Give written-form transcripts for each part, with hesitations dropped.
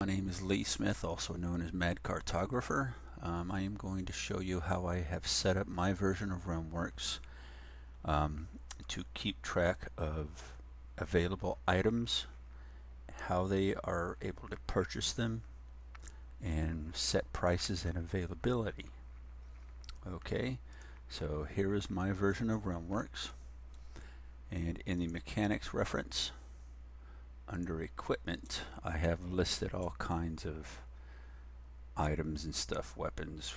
My name is Lee Smith, also known as Mad Cartographer. I am going to show you how I have set up my version of RealmWorks to keep track of available items, how they are able to purchase them, and set prices and availability. Okay, so here is my version of RealmWorks, and in the mechanics reference, under equipment, I have listed all kinds of items and stuff, weapons,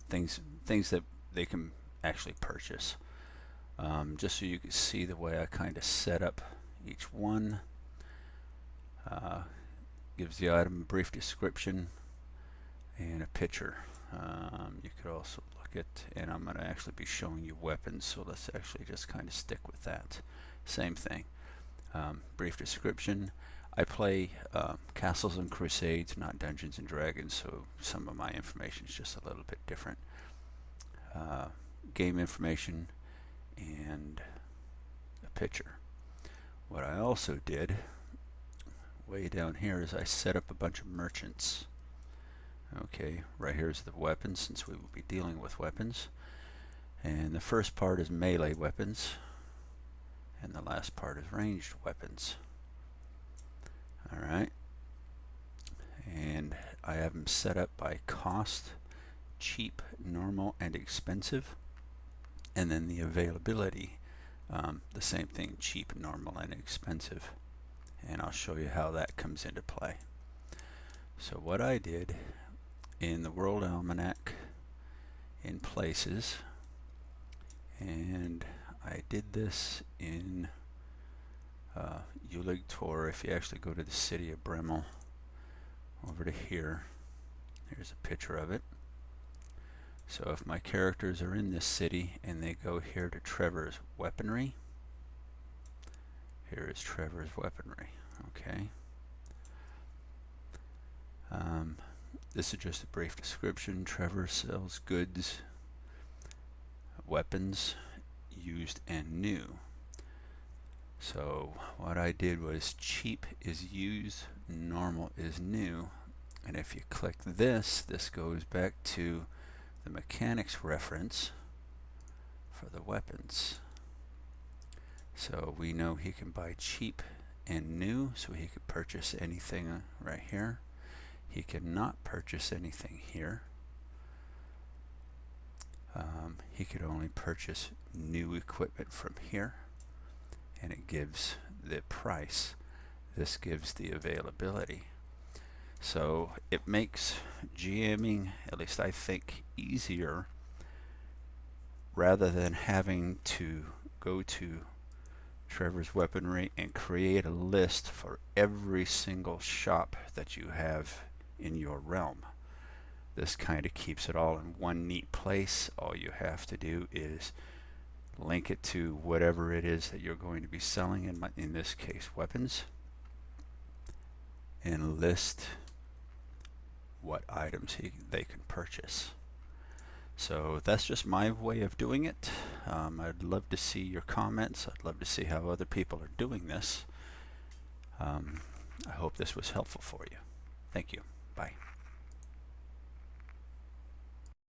things that they can actually purchase. Just so you can see the way I kind of set up each one. Gives the item a brief description and a picture. You could also look at, and I'm going to actually be showing you weapons, so let's actually just kind of stick with that. Same thing. Brief description. I play Castles and Crusades, not Dungeons and Dragons, so some of my information is just a little bit different. Game information and a picture. What I also did way down here is I set up a bunch of merchants. Okay, right here's the weapons, since we will be dealing with weapons. And the first part is melee weapons, and the last part is ranged weapons. Alright, and I have them set up by cost, cheap, normal, and expensive, and then the availability, the same thing, cheap, normal, and expensive, and I'll show you how that comes into play. So what I did in the World Almanac, in places, and I did this in Ulig Tor. If you actually go to the city of Bremel, over to here, here's a picture of it. So if my characters are in this city and they go here to Trevor's weaponry, here is Trevor's weaponry. Okay. This is just a brief description. Trevor sells goods, weapons, used and new. So what I did was cheap is used, normal is new, and if you click this goes back to the mechanics reference for the weapons. So we know he can buy cheap and new, so he could purchase anything right here. He cannot purchase anything here. He could only purchase new equipment from here, and it gives the price. This gives the availability. So it makes GMing, at least I think, easier, rather than having to go to Trevor's weaponry and create a list for every single shop that you have in your realm. This kind of keeps it all in one neat place. All you have to do is link it to whatever it is that you're going to be selling, in this case weapons, and list what items they can purchase. So that's just my way of doing it. I'd love to see your comments. I'd love to see how other people are doing this. I hope this was helpful for you. Thank you. Bye.